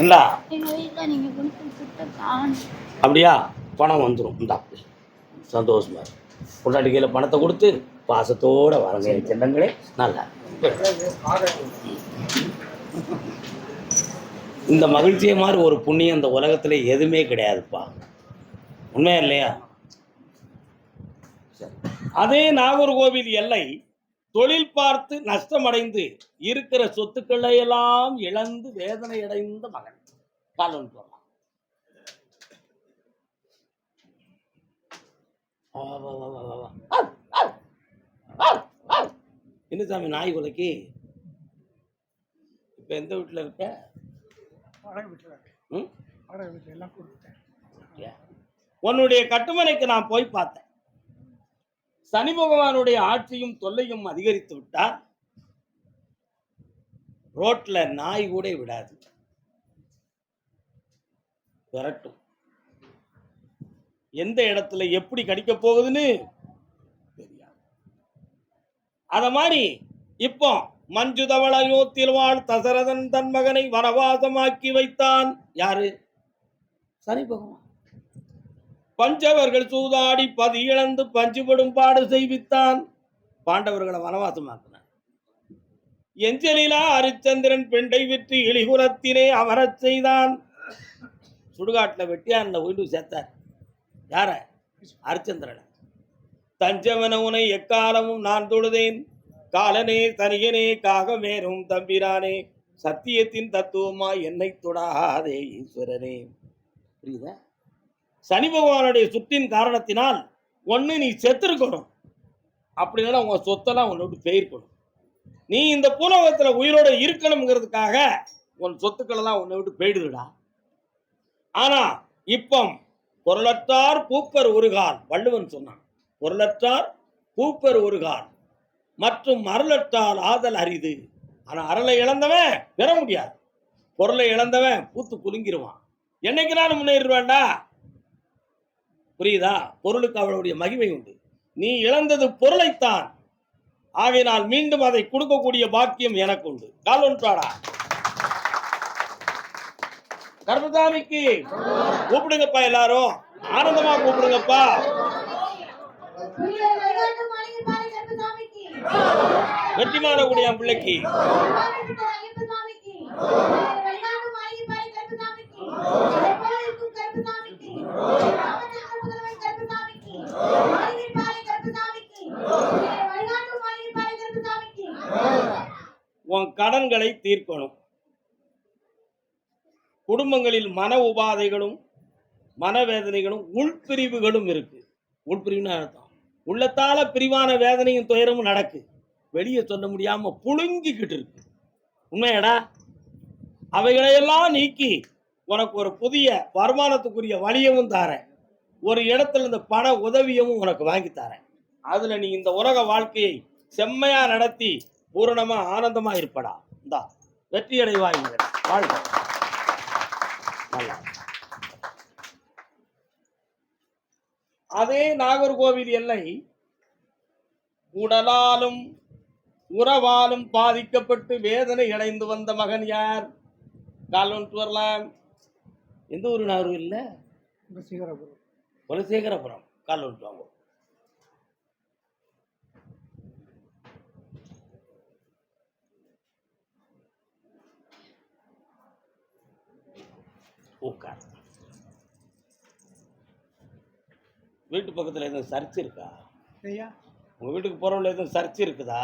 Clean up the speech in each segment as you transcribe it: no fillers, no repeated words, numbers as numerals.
இல்ல எங்க வீட்டுல நீங்க கொடுத்து அப்படியா? பணம் வந்துடும். இந்த சந்தோஷமா பொண்டாட்டி கையில் பணத்தை கொடுத்து பாசத்தோட வரங்க செல்லங்களே. நல்லா இந்த மகிழ்ச்சியை மாதிரி ஒரு புண்ணியம் இந்த உலகத்துல எதுவுமே கிடையாதுப்பா. உண்மையா இல்லையா? அதே நாகர்கோவில் எல்லை தொழில் பார்த்து நஷ்டமடைந்து இருக்கிற சொத்துக்களை எல்லாம் இழந்து வேதனை அடைந்த மகன் காலன் சொல்லலாம். என்ன சாமி நாய் கொலைக்கு? இப்ப எந்த வீட்டுல இருக்க? உன்னுடைய கட்டுமனைக்கு நான் போய் பார்த்தேன். சனி பகவானுடைய ஆட்சியும் தொல்லையும் அதிகரித்து விட்டால் ரோட்ல நாய் கூட விடாது, விரட்டும். எந்த இடத்துல எப்படி கடிக்க போகுதுன்னு தெரியாது. அத மாதிரி இப்போ மஞ்சுதவளையோத்தில் வாழ் தசரதன் தன் மகனை வனவாசமாக்கி வைத்தான். யாரு? சனி பகவான். பஞ்சவர்கள் சூதாடி பதி இழந்து பஞ்சுபடும் பாடு செய்வித்தான். பாண்டவர்களை வனவாசமாக்கினான். எஞ்சலிலா ஹரிச்சந்திரன் பெண்டை விற்று இழிகுலத்திலே அமரச் செய்தான். சுடுகாட்டில் வெட்டியான்ல போயிட்டு சேர்த்தார். யார? ஹரிச்சந்திரன். தஞ்சவன உனை எக்காலமும் நான் தொழுதேன், காலனே தனியனே காகமேரும் தம்பிரானே, சத்தியத்தின் தத்துவமா என்னை தொடாதே ஈஸ்வரனே. புரியுதா? சனி பகவானுடைய சுற்றின் காரணத்தினால் ஒன்று நீ செத்துருக்கணும், அப்படின்னா உங்க சொத்தெல்லாம் உன்னை விட்டு பெயர்க்கணும். நீ இந்த பூலோகத்தில் உயிரோட இருக்கணுங்கிறதுக்காக உன் சொத்துக்கள் எல்லாம் உன்னை விட்டு போயிடுதுடா. ஆனா இப்போ பொருளற்றார் பூப்பர் ஒருகால், வள்ளுவன் சொன்னான். பொருளற்றார் பூப்பர் ஒருகால் மற்றும் அருளற்றால் ஆதல் அரிது. ஆனா அருளை இழந்தவன் பெற முடியாது, பொருளை இழந்தவன் பூத்து குலுங்கிடுவான். என்னைக்கு நானும் முன்னேறிடுவேண்டா. புரியுதா? பொருளுக்கு அவளுடைய மகிமை உண்டு. நீ இழந்தது பொருளைத்தான், ஆகையினால் மீண்டும் அதை கொடுக்கக்கூடிய பாக்கியம் எனக்கு உண்டு. கால் ஒன்றாடா. கர்மசாமிக்கு கூப்பிடுங்கப்பா, எல்லாரும் ஆனந்தமா கூப்பிடுங்கப்பா. வெற்றிமாறக்கூடிய பிள்ளைக்கு உன் கடன்களை தீர்க்கணும். குடும்பங்களில் மன உபாதைகளும் மனவேதனைகளும் உள்பிரிவுகளும் இருக்கு. உள்பிரிவுன்னு அர்த்தம் உள்ளத்தால பிரிவான வேதனையும் துயரமும் நடக்கு, வெளியே சொல்ல முடியாம புழுங்கிக்கிட்டு இருக்கு. உண்மையடா? அவைகளையெல்லாம் நீக்கி உனக்கு ஒரு புதிய வருமானத்துக்குரிய வழியவும் தாரேன். ஒரு இடத்துல இந்த பண உதவியவும் உனக்கு வாங்கி தாரேன். அதுல நீ இந்த உலக வாழ்க்கையை செம்மையா நடத்தி பூரணமா ஆனந்தமா இருப்படா. இந்தா வெற்றி அடைவாய். வாழ்க. அதே நாகர்கோவில் எல்லை உடலாலும் உறவாலும் பாதிக்கப்பட்டு வேதனை அடைந்து வந்த மகன் யார்? கால் ஒன்று வரலாம். எந்த ஊர் நாகர்கோவில்? குலசேகரபுரம். கால் ஒன்று வாங்க. உட்கார். வீட்டு பக்கத்தில் எதுவும் சர்ச் இருக்கா? உங்க வீட்டுக்கு போறவங்க எதுவும் சர்ச் இருக்குதா?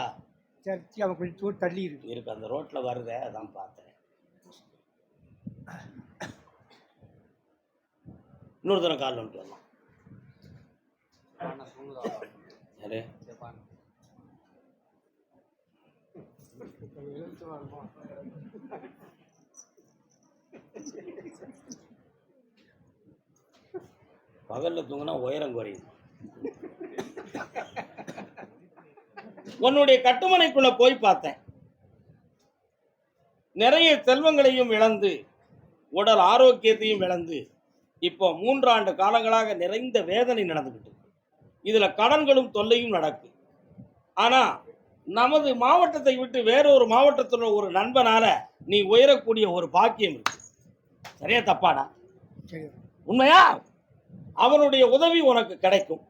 சர்ச் அவன் கொஞ்சம் தூரம் தள்ளி இருக்கு. அந்த ரோட்ல வருதே, அதான் பார்த்தேன். இன்னொரு தரம் கால் வந்துட்டு வரலாம். யாரு? பகல்ல தூங்கினா உயரம் குறையும். உன்னுடைய கட்டுமனைக்குள்ள போய் பார்த்தேன். நிறைய செல்வங்களையும் இழந்து உடல் ஆரோக்கியத்தையும் இழந்து இப்போ 3 ஆண்டு காலங்களாக நிறைந்த வேதனை நடந்துகிட்டு. இதுல கடன்களும் தொல்லையும் நடக்கு. ஆனா நமது மாவட்டத்தை விட்டு வேறொரு மாவட்டத்தில் ஒரு நண்பனால நீ உயரக்கூடிய ஒரு பாக்கியம் இருக்கு. சரியா தப்பாடா? சரி. உண்மையா? அவனுடைய உதவி உனக்கு கிடைக்கும்.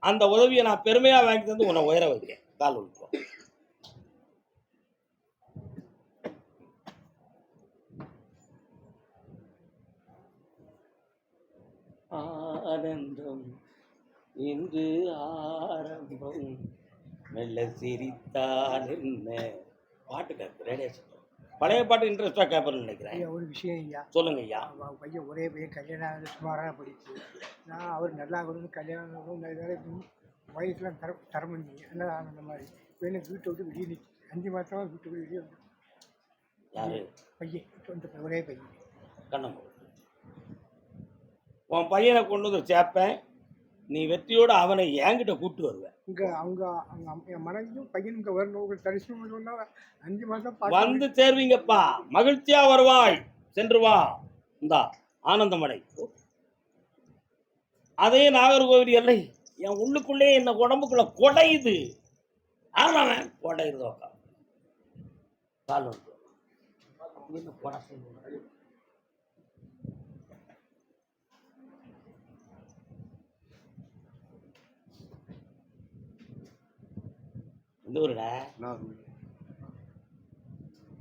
அந்த உதவியை நான் பெருமையா வாங்கி தந்து உன்னை உயர வைக்கிறேன். கால் விழுப்போம். ஆனந்தம் இன்று ஆரம்பம் மெல்ல சிரித்தால் என்ன பாட்டு கேட்பு ரேடியேஷன். பழைய பாட்டு இன்ட்ரெஸ்டாக கேட்பேன்னு நினைக்கிறேன். ஐயா ஒரு விஷயம் ஐயா, சொல்லுங்க ஐயா. பையன் ஒரே பையன் கல்யாணம் சுமாராக படிச்சு, நான் அவர் நல்லா ஆகணும்னு கல்யாணம் வயசுலாம் தர முடியும் என்ன அந்த மாதிரி பையனை வீட்டை விட்டு வெளியே நிற்க 5 மாதமாக வீட்டை விட்டு வெளியே வந்து யாரு? பையன் சொந்த ஒரே பையன். கண்ணம் உன் பையனை கொண்டு வந்து சேர்ப்பேன். நீ வெற்றியோட அவனை என்கிட்ட கூப்பிட்டு வருவேன். இங்கே அவங்க என் மனைவியும் பையன் இங்கே வரணும் தரிசனம் சொன்னா 5 மாதம் வந்து சேர்வீங்கப்பா. மகிழ்ச்சியா வருவாய். சென்று வா. இந்தா ஆனந்தமடை. அதே நாகர்கோவில் எல்லை என் உள்ளுக்குள்ளே என்ன உடம்புக்குள்ள கொடையுது. ஆமாம் கொடையுது. கால் வந்து என்ன கொடை சொல்லுங்க. எந்த ஊருடா?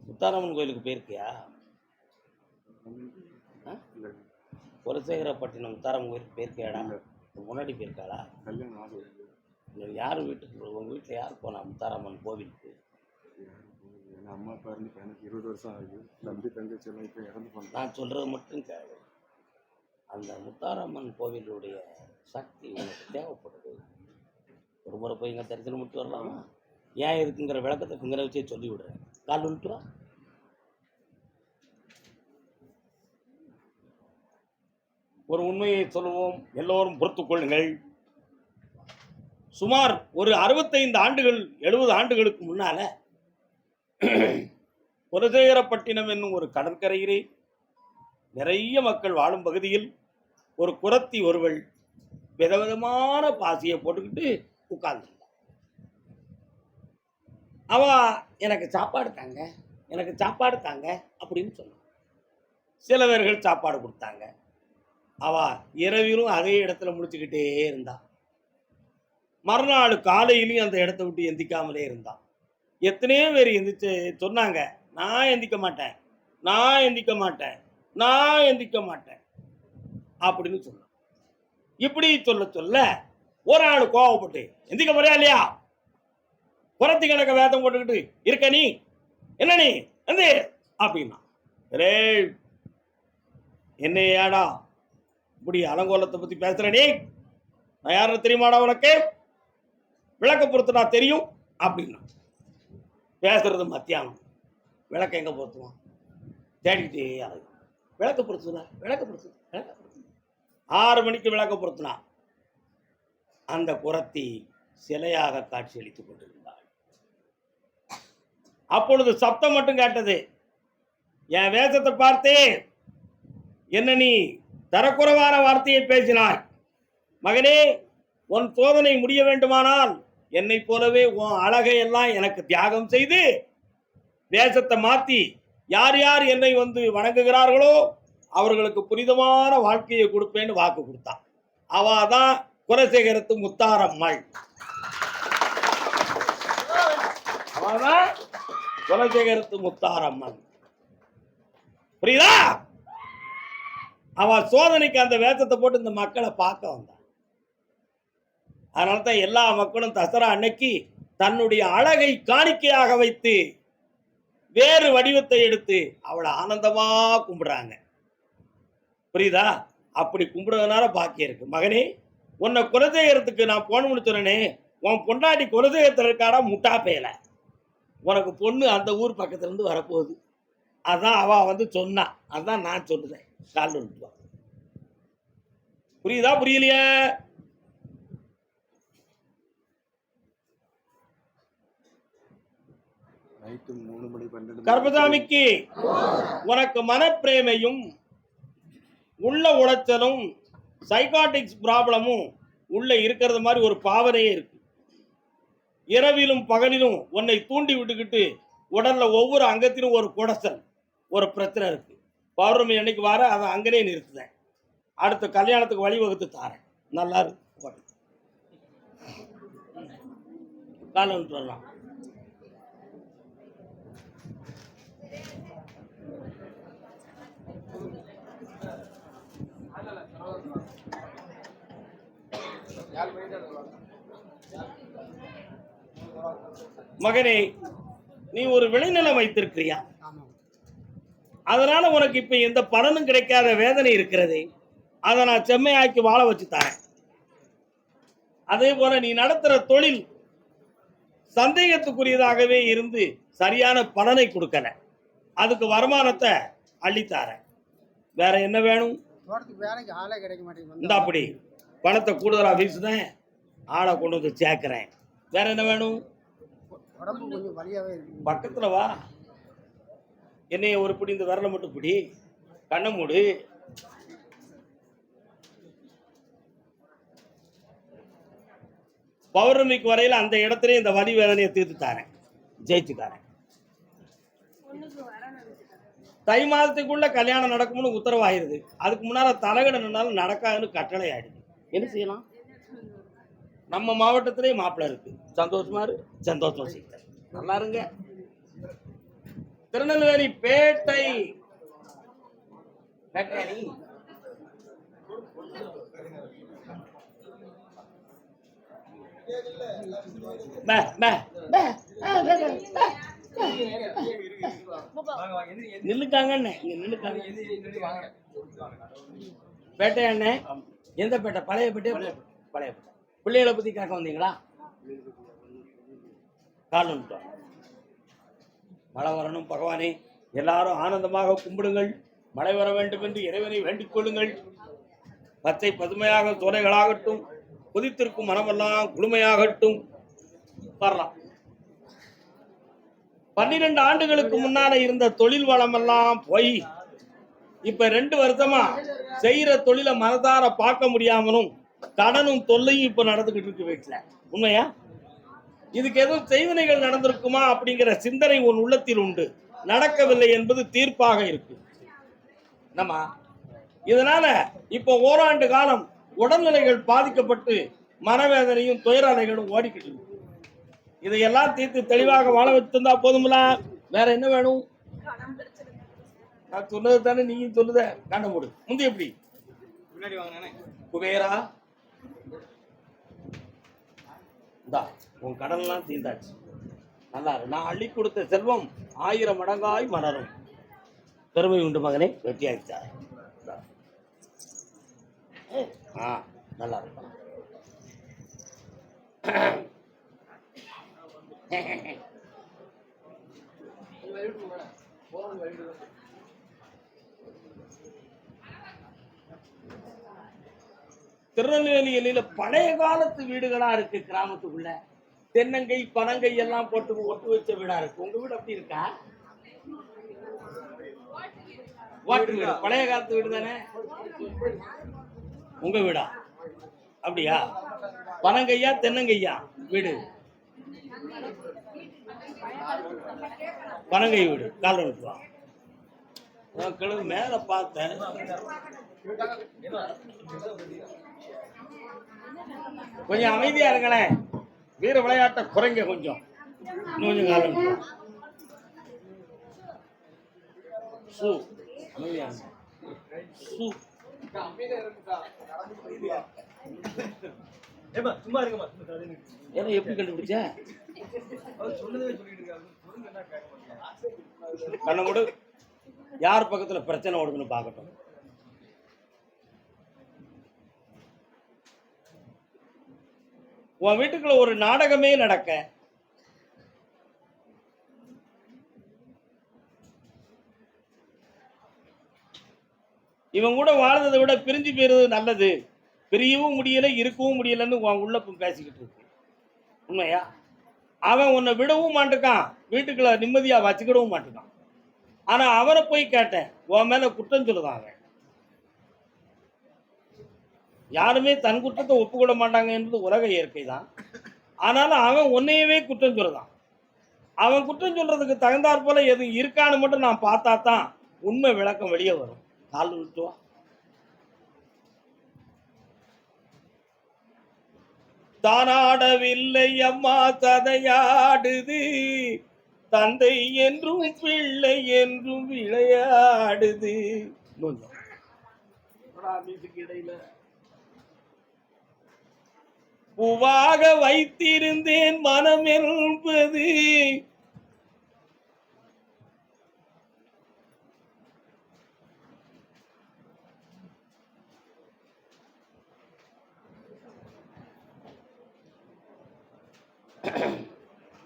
முத்தாரம்மன் கோயிலுக்கு போயிருக்கியா? குலசேகரப்பட்டினம் முத்தாரம்மன் கோயிலுக்கு போயிருக்கியாடா? முன்னாடி போயிருக்காளா? யார் வீட்டுக்கு? உங்கள் வீட்டில் யார் போனா முத்தாரம்மன் கோவிலுக்கு? அம்மா அப்பா இருந்து எனக்கு 20 வருஷம் ஆகுது. தம்பி தங்கச்சி எல்லாம் இப்போ இறந்து போனாங்க. நான் சொல்கிறது மட்டும் கேளு. அந்த முத்தாரம்மன் கோவிலுடைய சக்தி உனக்கு தேவைப்படுது. ஒரு முறை போய் இங்கே தரிசனம் மட்டும் வரலாமா? ஏன் இருக்குங்கிற விளக்கத்தை பிங்கரை வச்சே சொல்லி விடுறேன். கால் விட்டுவா. ஒரு உண்மையை சொல்லுவோம், எல்லோரும் பொறுத்துக் கொள்ளுங்கள். சுமார் ஒரு 65 ஆண்டுகள் 70 ஆண்டுகளுக்கு முன்னால குலசேகரப்பட்டினம் என்னும் ஒரு கடற்கரையிலே நிறைய மக்கள் வாழும் பகுதியில் ஒரு குரத்தி ஒருவள் விதவிதமான பாசியை போட்டுக்கிட்டு உட்கார்ந்து அவ எனக்கு சாப்பாடு தாங்க, எனக்கு சாப்பாடு தாங்க அப்படின்னு சொன்னான். சில பேர்கள் சாப்பாடு கொடுத்தாங்க. அவ இரவிலும் அதே இடத்துல முடிச்சுக்கிட்டே இருந்தா. மறுநாள் காலையிலையும் அந்த இடத்த விட்டு எந்திக்காமலே இருந்தான். எத்தனையோ பேர் எந்திரிச்சு சொன்னாங்க, நான் எந்திக்க மாட்டேன், நான் எந்திக்க மாட்டேன், நான் எந்திக்க மாட்டேன் அப்படின்னு சொன்னான். இப்படி சொல்ல சொல்ல ஒரு ஆள் கோவப்பட்டு, எந்திக்க போறியா இல்லையா? புறத்தி கணக்க வேதம் போட்டுக்கிட்டு இருக்க நீ என்ன நீ வந்து அப்படின்னா, ரே என்ன ஏடா இப்படி அலங்கோலத்தை பத்தி பேசுற நீ? நான் யாருன்னு தெரியுமாடா உனக்கு? விளக்க பொறுத்துனா தெரியும் அப்படின்னா. பேசுறது மத்தியானம். விளக்க எங்க பொறுத்துவான்? தேடிக்கிட்டே அழகு. விளக்க பொறுத்துனா விளக்க பொறுத்து 6 மணிக்கு விளக்க பொறுத்துனா அந்த குரத்தி சிலையாக காட்சி அளித்துக் கொண்டிருந்தாள். அப்பொழுது சப்தம் மட்டும் கேட்டது. என் வேஷத்தை பார்த்தே என்ன நீ தரக்குறைவான வார்த்தையை பேசினாய். மகனே, உன் சோதனை முடிய வேண்டுமானால் என்னை போலவே உன் அழகை எல்லாம் எனக்கு தியாகம் செய்து வேஷத்தை மாத்தி யார் யார் என்னை வந்து வணங்குகிறார்களோ அவர்களுக்கு புனிதமான வாழ்க்கையை கொடுப்பேன்னு வாக்கு கொடுத்தான். அவாதான் குலசேகரத்து முத்தாரம்மாள். அவாதான் குலசேகரத்து முத்தாரம்மன். புரியுதா? அவ சோதனைக்கு அந்த வேஷத்தை போட்டு இந்த மக்களை பார்க்க வந்தான். அதனால தான் எல்லா மக்களும் தசரா அன்னைக்கு தன்னுடைய அழகை காணிக்கையாக வைத்து வேறு வடிவத்தை எடுத்து அவளை ஆனந்தமா கும்பிடுறாங்க. புரியுதா? அப்படி கும்பிடுறதுனால பாக்கியம் இருக்கு. மகனே, உன்னை குலசேகரத்துக்கு நான் போகணும்னு சொன்னேனே, உன் பொண்டாட்டி குலசேகரத்தில் இருக்காடா முட்டா பேல. உனக்கு பொண்ணு அந்த ஊர் பக்கத்துல இருந்து வரப்போகுது. அதான் அவ வந்து சொன்னா. அதான் நான் சொல்லுறேன். கால் விட்டுவா. புரியுதா புரியலையா? நைட்டு 3 மணி 12 கர்பசாமிக்கு உனக்கு மனப்பிரேமையும் உள்ள உளைச்சலும் சைக்காட்டிக்ஸ் ப்ராப்ளமும் உள்ள இருக்கிறது மாதிரி ஒரு பாவனையே இருக்கு. இரவிலும் பகலிலும் உன்னை தூண்டி விட்டுக்கிட்டு உடல்ல ஒவ்வொரு அங்கத்திலும் ஒரு குடசல், ஒரு பிரச்சனை இருக்கு. பௌர்ணமி அன்னைக்கு வர அதை அங்கனே நிறுத்துதேன். அடுத்த கல்யாணத்துக்கு வழிவகுத்து தாரேன். நல்லா இருக்கு. காலம் வரலாம். மகனே, நீ ஒரு விளைநிலம் வைத்திருக்கிறியா? ஆமாம். அதனால உனக்கு இப்ப எந்த பலனும் கிடைக்காத வேதனை இருக்கிறது. அதை நான் செம்மையாக்கி வாழ வச்சு தரேன். அதே போல நீ நடத்துற தொழில் சந்தேகத்துக்குரியதாகவே இருந்து சரியான பலனை கொடுக்கல. அதுக்கு வருமானத்தை அள்ளித்தாரேன். வேற என்ன வேணும்? தோட்டத்துக்கு வேலைக்கு ஆளே கிடைக்க மாட்டேங்குது. இந்த அப்படி பணத்தை கூடுதலா வீசுதேன், ஆளை கொண்டு வந்து சேர்க்கிறேன். வேற என்ன வேணும்? உடம்பு கொஞ்சம் வலியாவே இருக்கு. பக்கத்துல வா. என்னைய ஒரு பிடி இந்த விரலை மட்டும் பிடி, கண்ணை மூடு. பௌர்ணமிக்கு வரையில அந்த இடத்துல இந்த வலி வேதனையை தீர்த்து தாரேன், ஜெயிச்சு தாரேன். தை மாதத்துக்குள்ள கல்யாணம் நடக்கும்னு உத்தரவாயிருது. அதுக்கு முன்னால தலைகடனாலும் நடக்காதுன்னு கட்டளை ஆயிடுது. என்ன செய்யலாம்? நம்ம மாவட்டத்திலேயே மாப்பிள்ளை இருக்கு. சந்தோஷமா இரு, சந்தோஷம் செய்ய நல்லா இருங்க. திருநெல்வேலி பேட்டை நில்லுக்காங்க. பேட்டை அண்ணே, எந்த பேட்டை? பழைய பேட்டை. பழைய பேட்டை. பிள்ளைகளை பத்தி கேட்க வந்தீங்களா? காலம் மழை வரணும் பகவானே, எல்லாரும் ஆனந்தமாக கும்பிடுங்கள். மழை வர வேண்டும் என்று இறைவனை வேண்டிக் கொள்ளுங்கள். பச்சை பதுமையாக சோலைகளாகட்டும், கொதித்திருக்கும் மனமெல்லாம் குளுமையாகட்டும். வரலாம். 12 ஆண்டுகளுக்கு முன்னால இருந்த தொழில் வளமெல்லாம் போய் இப்ப 2 வருஷமா செய்யற தொழிலை மனதார பார்க்க முடியாமலும் கடனும் தொல்லையும் இப்ப நடந்துகிட்டு இருக்கு வீட்டுல. உண்மையா? இதுக்கு எதுவும் செய்வினைகள் நடந்திருக்குமா அப்படிங்கிற சிந்தனை உன் உள்ளத்தில் உண்டு. நடக்கவில்லை என்பது தீர்ப்பாக இருக்கு. நம்ம இதனால இப்ப ஓராண்டு காலம் உடல்நிலைகள் பாதிக்கப்பட்டு மனவேதனையும் துயரலைகளும் ஓடிக்கிட்டு இருக்கு. இதையெல்லாம் தீர்த்து தெளிவாக வாழ வச்சிருந்தா போதும்ல. வேற என்ன வேணும்? நான் சொன்னது தானே நீங்க சொல்லுத. கண்ட மூடு. முந்தி எப்படி குபேரா இந்தா உன் கடன்லாம் தீர்ந்தாச்சு. நல்லா இரு. நான் அள்ளி கொடுத்த செல்வம் 1000 மடங்காய் மலரும். பெருமை உண்டு மகனே. வெற்றியாச்சா? நல்லா இருக்கும். திருநெல்வேலியில பழைய காலத்து வீடுகளா இருக்கு. கிராமத்துக்குள்ள தென்னங்கை பனங்கை எல்லாம் போட்டு ஒட்டு வச்ச வீடா இருக்கு. உங்க வீடு அப்படி இருக்கா? வாட்டு வீடு, பழைய காலத்து வீடு தானே உங்க வீடா? அப்படியா? பனங்கையா தென்னங்கையா வீடு? பனங்கை வீடு. கால விட்டுவா. கிழக்கு மேல பார்த்தேன். கொஞ்சம் அமைதியா இருங்களேன். வீர விளையாட்ட குறைங்க கொஞ்சம். கொஞ்சம் காலம் எப்படி கண்டுபிடிச்ச? கண்ண மூடு. யார் பக்கத்துல பிரச்சனை ஓடுதுன்னு பார்க்கட்டும். உன் வீட்டுக்குள்ள ஒரு நாடகமே நடக்க இவன் கூட வாழ்ந்ததை விட பிரிஞ்சு போயிருது நல்லது. பிரியவும் முடியல, இருக்கவும் முடியலன்னு உன் உள்ள பேசிக்கிட்டு இருக்கு. உண்மையா? அவன் உன்னை விடவும் மாட்டுக்கான், வீட்டுக்குள்ள நிம்மதியா வச்சுக்கிடவும் மாட்டுக்கான். ஆனா அவனை போய் கேட்டேன், உன் மேல குற்றம் சொல்லுதான். அவன் யாருமே தன் குற்றத்தை ஒப்புக்கொள்ள மாட்டாங்க என்பது உலக இயற்கை தான். ஆனாலும் அவன் உன்னையவே குற்றம் சொல்லுதான். அவன் குற்றம் சொல்றதுக்கு தகுந்தாற் போல எது இருக்கான்னு மட்டும் நான் பார்த்தா தான் உண்மை விளக்கம் வெளியே வரும். கால் விட்டுவா. தானாடவில்லை அம்மா ததையாடுது, தந்தை என்றும் பிள்ளை என்றும் விளையாடுது. இடையில பூவாக வைத்திருந்தேன் மனம் என்பது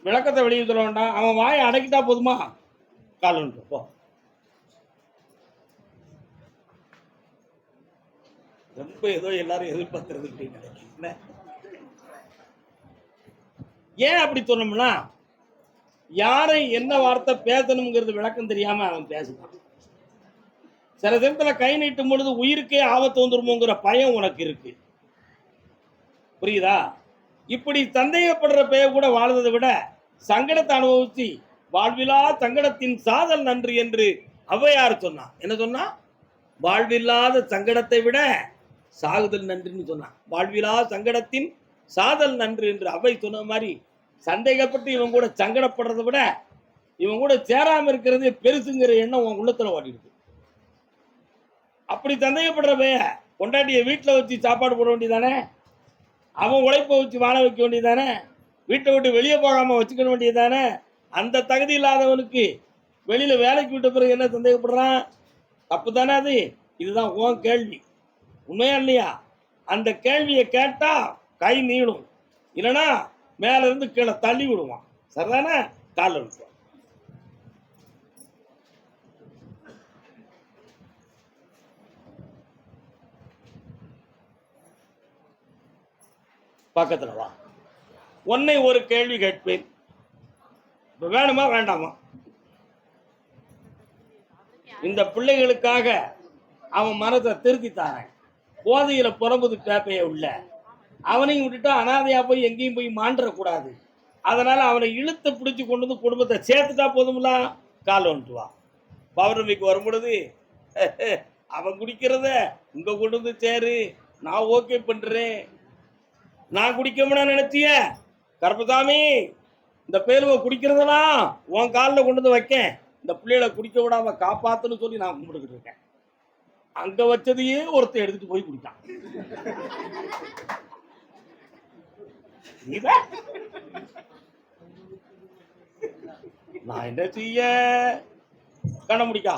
விளக்கத்தை வெளியே சொல்ல வேண்டாம். அவன் வாயை அடக்கிட்டா போதுமா? கால் ஒன்று போ. ரொம்ப ஏதோ எல்லாரும் எதிர்பார்த்துறது நினைக்கிறேன். ஏன் அப்படி சொன்னோம்னா, யாரை என்ன வார்த்தை பேசணுங்கிறது விளக்கம் தெரியாம அவன் பேசுவான். சில சமயத்துல கை நீட்டும் பொழுது உயிருக்கே ஆபத்து வந்துருமோங்கிற பயம் உனக்கு இருக்கு. புரியுதா? இப்படி சந்தேகப்படுற பெயர் கூட வாழ்வதை விட சங்கடத்தை அனுபவிச்சு வாழ்விலா சங்கடத்தின் சாதல் நன்று என்று ஔவையார் சொன்னான். என்ன சொன்னா? வாழ்வில்லாத சங்கடத்தை விட சாகுதல் நன்றுன்னு சொன்னான். வாழ்விலா சங்கடத்தின் சாதல் நன்று என்று அவை சொன்ன மாதிரி சந்தேகப்பட்டு இவன் கூட சங்கடப்படுறதை விட இவன் கூட சேராம இருக்கிறதே பெருசுங்கிற எண்ணம் உன் உள்ளத்துல ஓடிடுது. அப்படி சந்தேகப்படுற பைய கொண்டாட்டிய வீட்டில் வச்சு சாப்பாடு போட வேண்டியதானே? அவன் உழைப்பை வச்சு வாழ வைக்க வேண்டியதானே? வீட்டை விட்டு வெளியே போகாம வச்சுக்க வேண்டியதானே? அந்த தகுதி இல்லாதவனுக்கு வெளியில வேலைக்கு விட்ட பிறகு என்ன சந்தேகப்படுறான்? தப்பு தானே அது? இதுதான் உன் கேள்வி. உண்மையா இல்லையா? அந்த கேள்வியை கேட்டா கை நீளும், இல்லைன்னா மேல இருந்து கீழே தள்ளி விடுவான். சரிதானே? காலில் விட்டுவான். பக்கத்துல வா. உன்னை ஒரு கேள்வி கேட்பேன். வேணுமா வேண்டாமா? இந்த பிள்ளைகளுக்காக அவன் மனத்தை திருத்தி தாரேன். போதையில புறம்புது பேப்பைய உள்ள அவனையும் விட்டுட்டா அனாதையா போய் எங்கேயும் போய் மாண்டக்கூடாது. அதனால அவனை இழுத்து பிடிச்சி கொண்டு வந்து குடும்பத்தை சேர்த்துட்டா போதும்ல. கால் வந்துட்டு வா. பௌர்ணமிக்கு வரும் பொழுது அவன் குடிக்கிறத உங்க கொண்டு வந்து சேரு, நான் ஓகே பண்றேன். நான் குடிக்கணும்னா நினைச்சிய கருப்பசாமி, இந்த பேருவை குடிக்கிறதெல்லாம் உன் காலில் கொண்டு வந்து வைக்கேன், இந்த பிள்ளைகளை குடிக்க விடாம காப்பாத்துன்னு சொல்லி நான் கும்பிட்டுக்கிட்டு இருக்கேன். அங்க வச்சதையே ஒருத்தர் எடுத்துட்டு போய் குடித்தான். நான் என்ன செய்ய? கண்ண முடிக்கா.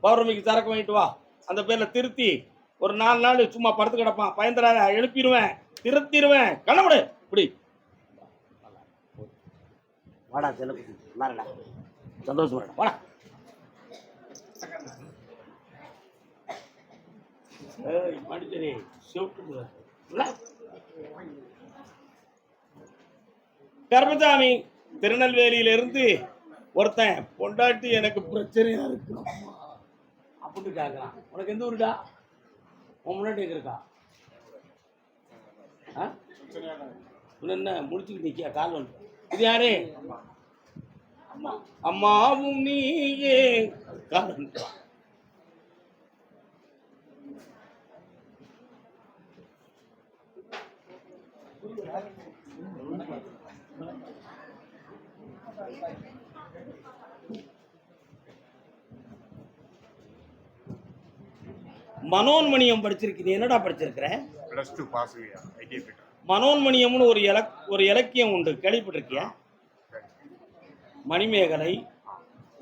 பௌர்ணமிக்கு சரக்கு வாங்கிட்டு வா. அந்த பேர்ல திருத்தி ஒரு 4 நாள் சும்மா படுத்து கிடப்பான். பயந்துடாத, எழுப்பிடுவேன், திருத்திடுவேன். கண்ணமுடு இப்படி வாடா. செல்ல சந்தோஷம் வாடா. மடிச்சரி கருப்பசாமி திருநெல்வேலியிலிருந்து ஒருத்தன் பொண்டாட்டி எனக்கு பிரச்சனையா இருக்கு அப்படின்னு கேட்கறான். உனக்கு எந்த ஊருடா? உன் முன்னாடி எங்க இருக்கா? என்ன முடிச்சுக்கிட்டு நிக்கியா? கால் வந்து இது யாரு? அம்மாவும் நீயே. கால் வந்து மனோன்மணியம் படிச்சிருக்கீங்க. என்னடா படிச்சிருக்கிற? மனோன்மணியம்னு ஒரு இலக்கியம் உண்டு, கேள்விப்பட்டிருக்கியா? மணிமேகலை.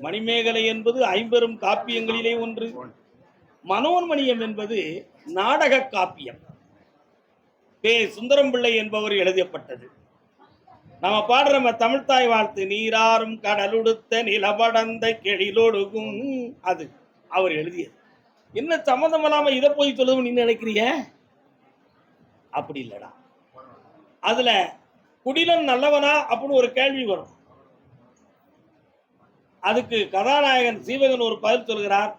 மணிமேகலை என்பது 50 காப்பியங்களிலே ஒன்று. மனோன்மணியம் என்பது நாடக காப்பியம். சுந்தரம் பிள்ளை என்பவர் எழுதப்பட்டது. நம்ம பாடுற தமிழ்தாய் வாழ்த்து, நீராறும் கடலுடுத்த நிலபடந்த கெழிலொடுகும், அது அவர் எழுதியது. என்ன சம்மந்தம் இல்லாம இதை போய் சொல்லுவோம் நீ நினைக்கிறிய? அப்படி இல்லடா. அதுல குடிலன் நல்லவனா அப்படின்னு ஒரு கேள்வி வரும். அதுக்கு கதாநாயகன் சீவகன் ஒரு பதில் சொல்கிறார்.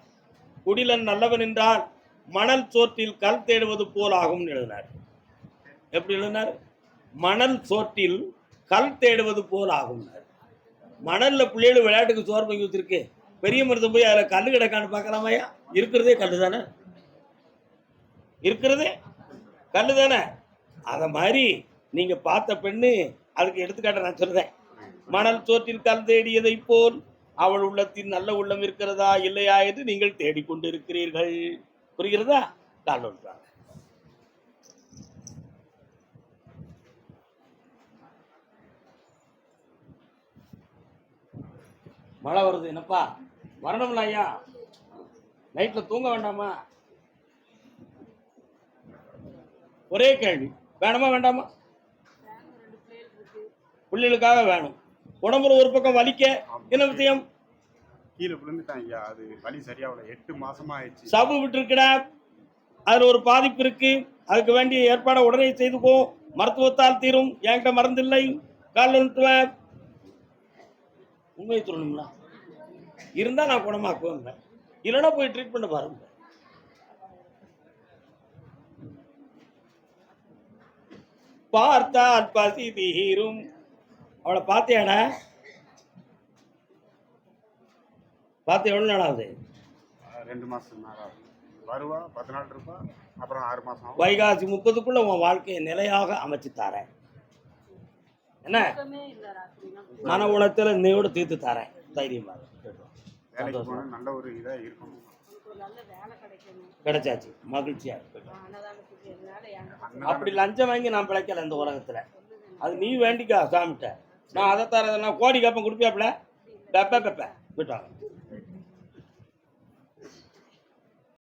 குடிலன் நல்லவன் என்றால் மணல் சோற்றில் கல் தேடுவது போல் ஆகும் எழுதினார். எப்படி எழுதினார்? மணல் சோற்றில் கல் தேடுவது போல் ஆகும். மணல்ல பிள்ளைகள் விளையாட்டுக்கு சோறு வாங்கி வச்சிருக்கு, பெரிய மருத்துவம் போய் அதில் கல்லு கிடக்கான்னு பார்க்கலாமாயா? இருக்கிறதே கல்லு தானே, இருக்கிறதே கல்லு தானே. அதை மாதிரி நீங்க பார்த்த பெண்ணு, அதுக்கு எடுத்துக்காட்ட நான் சொல்றேன். மணல் சோற்றில் கல் தேடியதை போல் அவள் உள்ளத்தின் நல்ல உள்ளம் இருக்கிறதா இல்லையா என்று நீங்கள் தேடிக்கொண்டு இருக்கிறீர்கள். புரிகிறதா? கால் ஒன்றாங்க. மழை வருது, என்னப்பா வரணும்ல ஐயா? நைட்ல தூங்க வேண்டாமா? ஒரே கேள்வி, வேணுமா வேண்டாமா? பிள்ளைகளுக்காக வேணும். உடம்புல ஒரு பக்கம் வலிக்க என்ன விஷயம்? கீழே விழுந்துட்டான் ஐயா, அது வலி சரியாகல, 8 மாசமா ஆயிடுச்சு. சபு விட்டு இருக்கடா, அதுல ஒரு பாதிப்பு இருக்கு. அதுக்கு வேண்டிய ஏற்பாடை உடனே செய்துக்கோ. மருத்துவத்தால் தீரும், என்கிட்ட மருந்து இல்லை. கால் நிறுத்துவேன். உண்மையை சொல்லணும்னா இருந்தா நான் குணமாக்குவேன், இல்லைன்னா போய் ட்ரீட் பண்ண பாருங்க. பார்த்தால் பசி தீரும். அவளை பார்த்தியாடா? பார்த்து எவ்வளவு நாள் ஆகுது? 2 மாசம் ஆகுது. வருவா 10 நாள் இருப்பா, அப்புறம் 6 மாசம் ஆகும். வைகாசி 30க்குள்ள உன் வாழ்க்கையை நிலையாக அமைச்சு தரேன். என்ன மன உளத்துல இன்னையோட தீர்த்து தரேன். தைரியமா வேலைக்கு போனா நல்ல ஒரு இதா இருக்கணும். கிடைச்சாச்சு, மகிழ்ச்சியா இருக்கு. அப்படி லஞ்சம் வாங்கி நான் பிழைக்கல இந்த உலகத்துல. அது நீ வேண்டிக்கா சாமிட்ட. நான் அதை தரேன், நான் கோடி கப்பம் கொடுப்பியாப்ல பெப்ப பெப்ப விட்டாங்க.